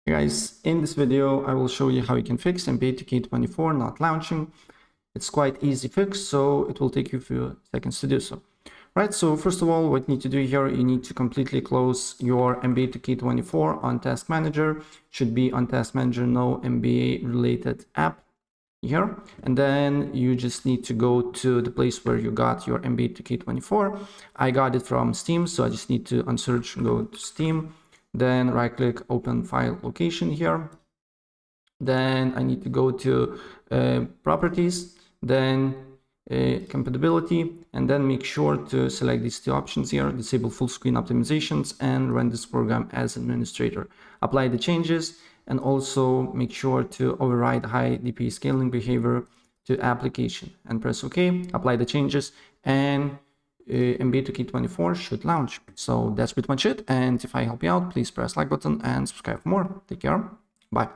Hey guys, in this video I will show you how you can fix MBA2K24 not launching. It's quite easy fix, so it will take you a few seconds to do so. Right, so first of all, what you need to do here, you need to completely close your MBA2K24 on Task Manager. Should be on Task Manager, no MBA related app here. And then you just need to go to the place where you got your MBA2K24. I got it from Steam, so I just need to unsearch, go to Steam. Then right click, open file location here. Then I need to go to properties, then compatibility, and then make sure to select these two options here, disable full screen optimizations and run this program as administrator. Apply the changes and also make sure to override high DPI scaling behavior to application and press OK, apply the changes, and MBA2K24 should launch. So that's pretty much it. And if I help you out, please press like button and subscribe for more. Take care. Bye.